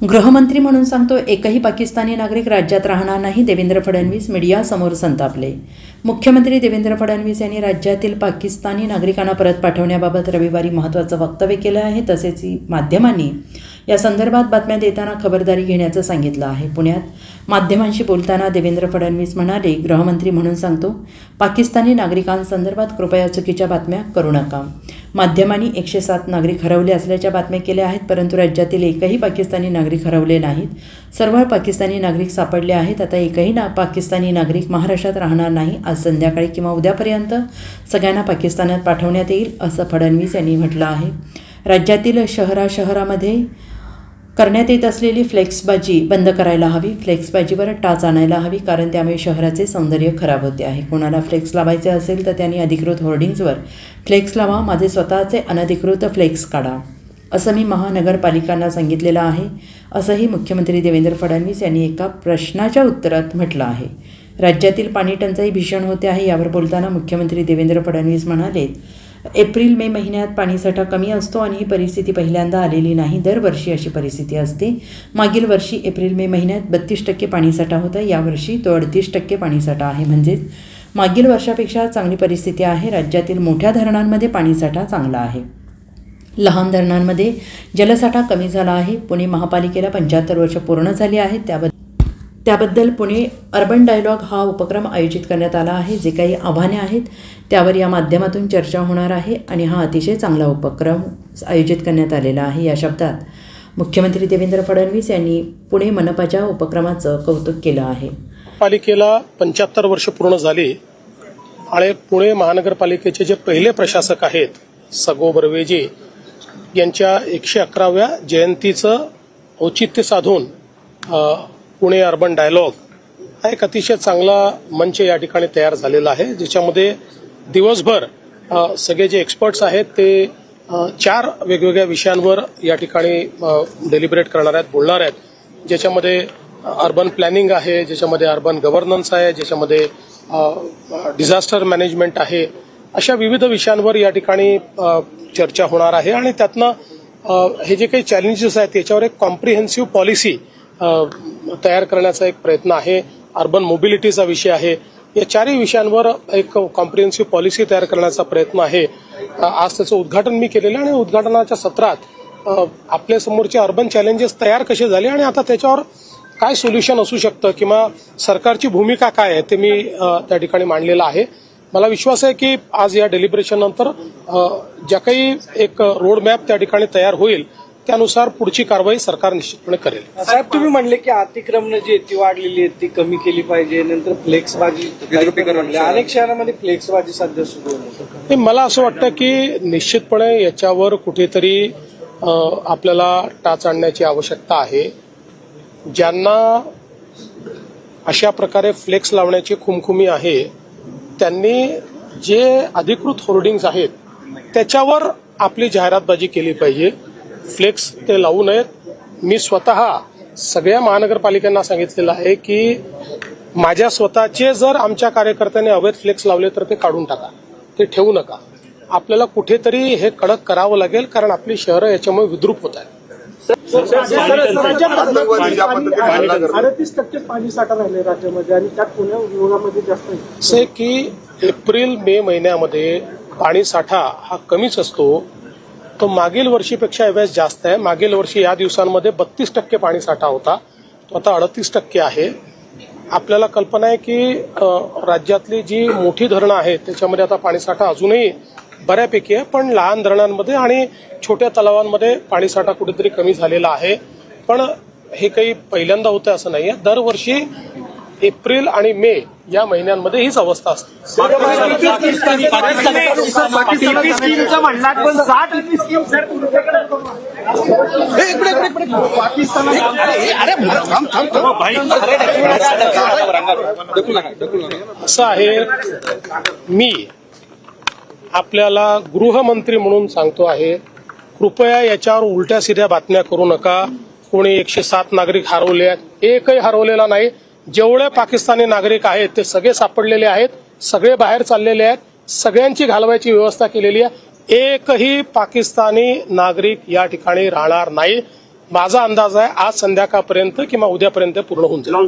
गृहमंत्री म्हणून सांगतो, एकही पाकिस्तानी नागरिक राज्यात राहणार नाही. देवेंद्र फडणवीस मीडियासमोर संतापले. मुख्यमंत्री देवेंद्र फडणवीस यांनी राज्यातील पाकिस्तानी नागरिकांना परत पाठवण्याबाबत रविवारी महत्त्वाचं वक्तव्य केलं आहे. तसेच माध्यमांनी या संदर्भात बातम्या देताना खबरदारी घेण्याचं सांगितलं आहे. पुण्यात माध्यमांशी बोलताना देवेंद्र फडणवीस म्हणाले, गृहमंत्री म्हणून सांगतो, पाकिस्तानी नागरिकांसंदर्भात कृपया चुकीच्या बातम्या करू नका. माध्यमांनी 107 नागरिक हरवले असल्याच्या बातम्या केल्या आहेत, परंतु राज्यातील एकही पाकिस्तानी नागरिक हरवले नाहीत. सर्व पाकिस्तानी नागरिक सापडले आहेत. आता एकही पाकिस्तानी नागरिक महाराष्ट्रात राहणार नाही. आज संध्याकाळी किंवा उद्यापर्यंत सगळ्यांना पाकिस्तानात पाठवण्यात येईल, असं फडणवीस यांनी म्हटलं आहे. राज्यातील शहरामध्ये करण्यात येत असलेली फ्लेक्सबाजी बंद करायला हवी. फ्लेक्सबाजीवर टाच आणायला हवी, कारण त्यामुळे शहराचे सौंदर्य खराब होते आहे. कोणाला फ्लेक्स लावायचे असेल तर त्यांनी अधिकृत होर्डिंग्जवर फ्लेक्स लावा. माझे स्वतःचे अनधिकृत फ्लेक्स काढा, असं मी महानगरपालिकांना सांगितलेलं आहे, असंही मुख्यमंत्री देवेंद्र फडणवीस यांनी एका प्रश्नाच्या उत्तरात म्हटलं आहे. राज्यातील पाणी टंचाई भीषण होते आहे. यावर बोलताना मुख्यमंत्री देवेंद्र फडणवीस म्हणाले, एप्रिल मे महिन्यात पाणीसाठा कमी असतो आणि ही परिस्थिती पहिल्यांदा आलेली नाही. दरवर्षी अशी परिस्थिती असते. मागील वर्षी एप्रिल मे महिन्यात 32% पाणीसाठा होता. यावर्षी तो 38% पाणीसाठा आहे. म्हणजेच मागील वर्षापेक्षा चांगली परिस्थिती आहे. राज्यातील मोठ्या धरणांमध्ये पाणीसाठा चांगला आहे. लहान धरणांमध्ये जलसाठा कमी झाला आहे. पुणे महापालिकेला 75 वर्ष पूर्ण झाली आहेत. त्याबद्दल पुणे अर्बन डायलॉग हा उपक्रम आयोजित करण्यात आला आहे. जे काही आव्हाने आहेत त्यावर या माध्यमातून चर्चा होणार आहे आणि हा अतिशय चांगला उपक्रम आयोजित करण्यात आलेला आहे. या शब्दात मुख्यमंत्री देवेंद्र फडणवीस यांनी पुणे मनपाच्या उपक्रमाचं कौतुक केलं आहे. पालिकेला 75 वर्ष पूर्ण झाली आणि पुणे महानगरपालिकेचे जे पहिले प्रशासक आहेत सगो बर्वेजी यांच्या 111व्या जयंतीचं औचित्य साधून पुणे अर्बन डायलॉग हा एक अतिशय चांगला मंच या ठिकाणी तयार झालेला आहे, ज्याच्यामध्ये दिवसभर सगळे जे एक्सपर्ट्स आहेत ते 4 वेगवेगळ्या विषयांवर या ठिकाणी डेलिब्रेट करणार आहेत, बोलणार आहेत. ज्याच्यामध्ये अर्बन प्लॅनिंग आहे, ज्याच्यामध्ये अर्बन गव्हर्नन्स आहे, ज्याच्यामध्ये डिझास्टर मॅनेजमेंट आहे. अशा विविध विषयांवर या ठिकाणी चर्चा होणार आहे आणि त्यातनं हे जे काही चॅलेंजेस आहेत त्याच्यावर एक कॉम्प्रिहेन्सिव्ह पॉलिसी तयार करण्याचा एक प्रयत्न आहे. अर्बन मोबिलिटीचा विषय आहे. या 4ही विषयांवर एक कॉम्प्रिहेन्सिव्ह पॉलिसी तयार करण्याचा प्रयत्न आहे. आज त्याचं उद्घाटन मी केलेलं आहे आणि उद्घाटनाच्या सत्रात आपल्या समोरचे अर्बन चॅलेंजेस तयार कसे झाले आणि आता त्याच्यावर काय सोल्युशन असू शकतं किंवा सरकारची भूमिका काय आहे ते मी त्या ठिकाणी मांडलेलं आहे. मला विश्वास आहे की आज या डेलिब्रेशन नंतर ज्या काही एक रोड मॅप त्या ठिकाणी तयार होईल त्यानुसार पुढची कारवाई सरकार निश्चितपणे करेल. साहेब, तुम्ही म्हणले की अतिक्रमण जी ती वाढलेली आहे ती कमी केली पाहिजे. नंतर फ्लेक्सबाजी अनेक शहरांमध्ये फ्लेक्सबाजी सध्या सुरू आहे. मला असं वाटतं की निश्चितपणे याच्यावर कुठेतरी आपल्याला टाच आणण्याची आवश्यकता आहे. ज्यांना अशा प्रकारे फ्लेक्स लावण्याची खुमखुमी आहे त्यांनी जे अधिकृत होर्डिंग्स आहेत त्याच्यावर आपली जाहिरातबाजी केली पाहिजे. फ्लेक्स ते लावू नयेत. मी स्वतः सगळ्या महानगरपालिकांना सांगितलेलं आहे की माझ्या स्वतःचे जर आमच्या कार्यकर्त्यांनी अवैध फ्लेक्स लावले तर ते काढून टाका, ते ठेवू नका. आपल्याला कुठेतरी हे कडक करावं लागेल, कारण आपली शहरं याच्यामुळे विद्रूप होत आहेत. 38% पाणी साठा राहिले राज्यामध्ये आणि त्यात पुणे विभागामध्ये जास्त आहे की एप्रिल मे महिन्यामध्ये पाणी साठा हा कमीच असतो. तो मागील वर्षीपेक्षा यावेळेस जास्त आहे. मागील वर्षी या दिवसांमध्ये 32% पाणी साठा होता, तो आता 38% आहे. आपल्याला कल्पना आहे की राज्यातली जी मोठी धरणं आहेत त्याच्यामध्ये आता पाणीसाठा अजूनही बऱ्यापैकी आहे, पण लहान धरणांमध्ये आणि छोट्या तलावांमध्ये पाणीसाठा कुठेतरी कमी झालेला आहे. पण हे काही पहिल्यांदा होतं असं नाहीये. दरवर्षी एप्रिल आणि मे या महिन्यांमध्ये हीच अवस्था असते. असं आहे, मी आपल्याला गृहमंत्री म्हणून सांगतो आहे, कृपया याच्यावर उलट्या सिध्या बातम्या करू नका. कोणी 107 नागरिक हरवले आहेत, एकही हरवलेला नाही. जेवढे पाकिस्तानी नागरिक आहेत ते सगळे सापडलेले आहेत, सगळे बाहेर चाललेले आहेत, सगळ्यांची घालवायची व्यवस्था केलेली आहे. एकही पाकिस्तानी नागरिक या ठिकाणी राहणार नाही. माझा अंदाज आहे आज संध्याकाळपर्यंत किंवा उद्यापर्यंत पूर्ण होऊन जाईल.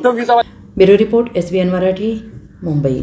Bureau report SBN Marathi, Mumbai.